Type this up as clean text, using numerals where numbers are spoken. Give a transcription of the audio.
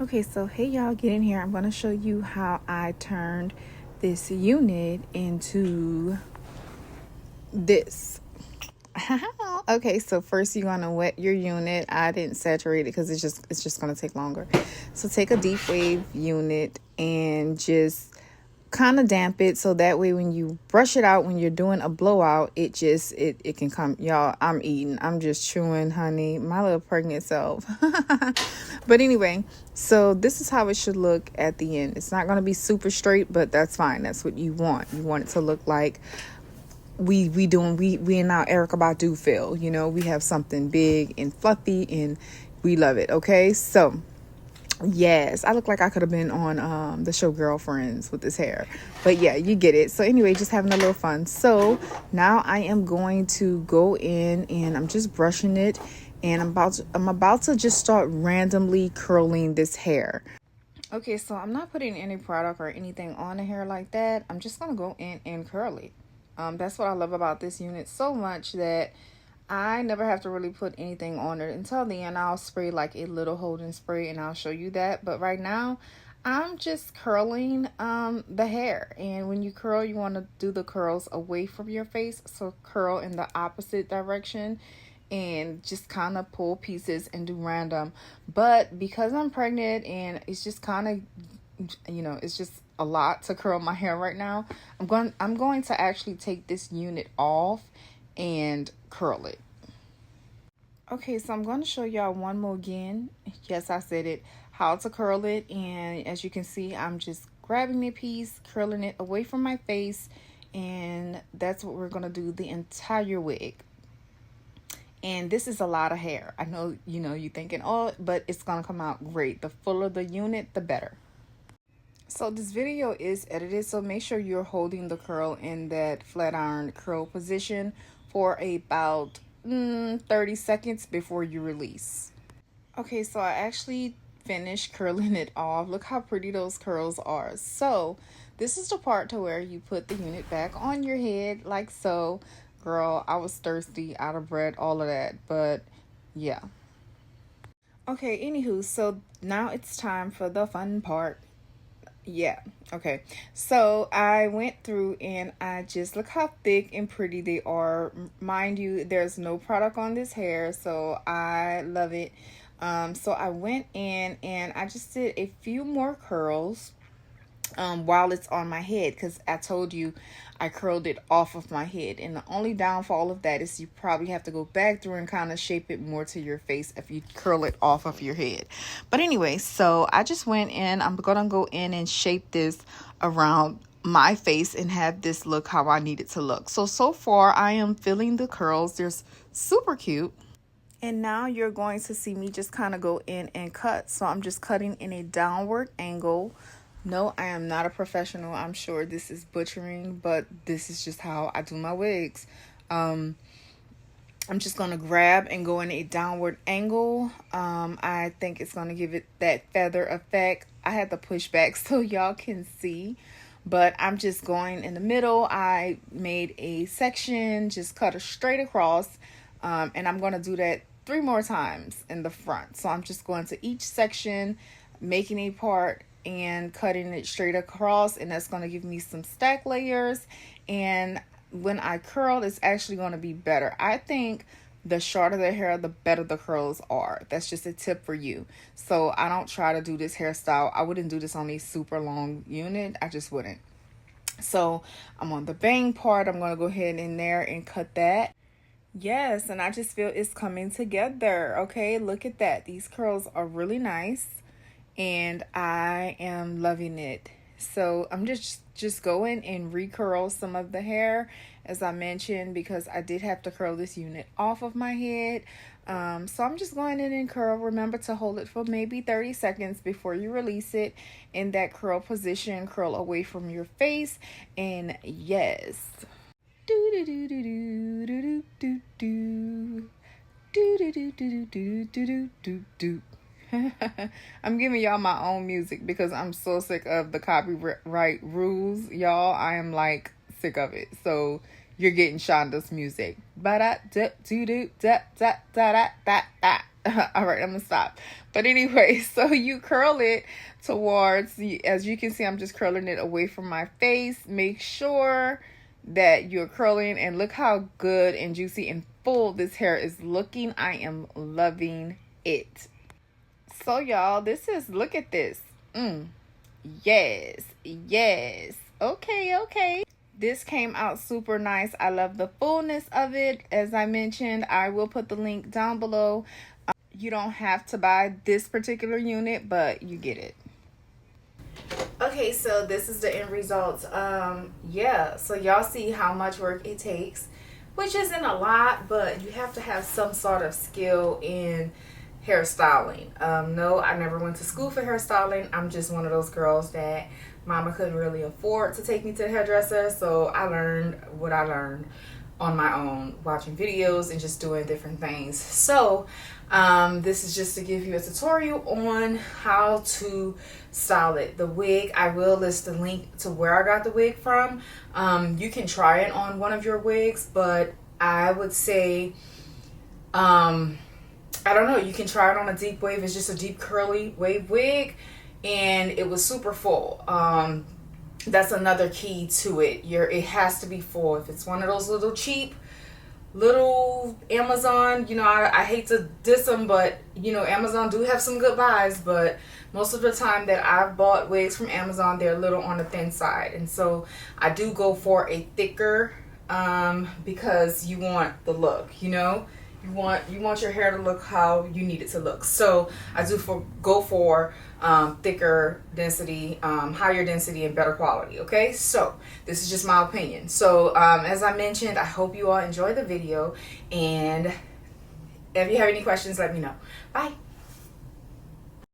Okay, so hey y'all, get in here. I'm going to show you how I turned this unit into this. Okay, so first you're going to wet your unit. I didn't saturate it because it's just going to take longer. So take a deep wave unit and just kind of damp it so that way when you brush it out when you're doing a blowout, it can come. Y'all, I'm just chewing, honey, my little pregnant self. But anyway, so this is how it should look at the end. It's not going to be super straight, but that's fine. That's what you want it to look like. We in our Erykah Badu feel, we have something big and fluffy and we love it. Okay, so yes, I look like I could have been on the show Girlfriends with this hair. But yeah, you get it. So anyway, just having a little fun. So now I am going to go in and I'm just brushing it, and I'm about to just start randomly curling this hair. Okay, so I'm not putting any product or anything on the hair like that. I'm just gonna go in and curl it. That's what I love about this unit so much, that I never have to really put anything on it until the end. I'll spray like a little holding spray and I'll show you that. But right now, I'm just curling the hair. And when you curl, you want to do the curls away from your face. So curl in the opposite direction and just kind of pull pieces and do random. But because I'm pregnant and it's just kind of, it's just a lot to curl my hair right now, I'm going to actually take this unit off and curl it. Okay, so I'm going to show y'all one more again. Yes, I said it. How to curl it. And as you can see, I'm just grabbing a piece, curling it away from my face. And that's what we're going to do the entire wig. And this is a lot of hair. I know, you're thinking, oh, but it's going to come out great. The fuller the unit, the better. So this video is edited, so make sure you're holding the curl in that flat iron curl position for about 30 seconds before you release. Okay, so I actually finished curling it off. Look how pretty those curls are. So this is the part to where you put the unit back on your head like so. Girl, I was thirsty, out of breath, all of that, but yeah. Okay, anywho, so now it's time for the fun part. Yeah, okay, so I went through and I just look how thick and pretty they are. Mind you, there's no product on this hair, so I love it. So I went in and I just did a few more curls while it's on my head, because I told you I curled it off of my head, and the only downfall of that is you probably have to go back through and kind of shape it more to your face if you curl it off of your head. But anyway, so I just went in. I'm gonna go in and shape this around my face and have this look how I need it to look. So far I am filling the curls. They're super cute. And now you're going to see me just kind of go in and cut. So I'm just cutting in a downward angle. No, I am not a professional. I'm sure this is butchering, but this is just how I do my wigs. I'm just going to grab and go in a downward angle. I think it's going to give it that feather effect. I had to push back so y'all can see, but I'm just going in the middle. I made a section, just cut it straight across, and I'm going to do that 3 more times in the front. So I'm just going to each section, making a part and cutting it straight across, and that's going to give me some stack layers. And when I curl, it's actually going to be better. I think the shorter the hair, the better the curls are. That's just a tip for you. So I don't try to do this hairstyle. I wouldn't do this on a super long unit. I just wouldn't. So I'm on the bang part. I'm going to go ahead in there and cut that. Yes, and I just feel it's coming together. Okay, look at that. These curls are really nice, and I am loving it. So I'm just going and recurl some of the hair, as I mentioned, because I did have to curl this unit off of my head. So I'm just going in and curl. Remember to hold it for maybe 30 seconds before you release it in that curl position. Curl away from your face, and yes. Do do do do do do do do do do do do do do do do. I'm giving y'all my own music because I'm so sick of the copyright rules, y'all. I am like sick of it. So you're getting Shonda's music. Ba da da do do da da da da da da. All right, I'm gonna stop. But anyway, so you curl it towards the, as you can see, I'm just curling it away from my face. Make sure that you're curling, and look how good and juicy and full this hair is looking. I am loving it. So y'all, this is, look at this. Yes, yes. Okay, okay. This came out super nice. I love the fullness of it. As I mentioned, I will put the link down below. You don't have to buy this particular unit, but you get it. Okay, so this is the end result. Yeah, so y'all see how much work it takes, which isn't a lot, but you have to have some sort of skill in hairstyling. No, I never went to school for hairstyling. I'm just one of those girls that mama couldn't really afford to take me to the hairdresser, so I learned what I learned on my own, watching videos and just doing different things. So this is just to give you a tutorial on how to style it. The wig, I will list the link to where I got the wig from. You can try it on one of your wigs, but I would say I don't know, you can try it on a deep wave. It's just a deep curly wave wig, and it was super full. That's another key to it. It has to be full. If it's one of those little cheap little Amazon, you know, I hate to diss them, but you know, Amazon do have some good buys, but most of the time that I've bought wigs from Amazon, they're a little on the thin side. And so I do go for a thicker, because you want the look, you know, you want your hair to look how you need it to look. So I do go for thicker density, higher density, and better quality. Okay, so this is just my opinion. So as I mentioned, I hope you all enjoy the video, and if you have any questions, let me know. Bye.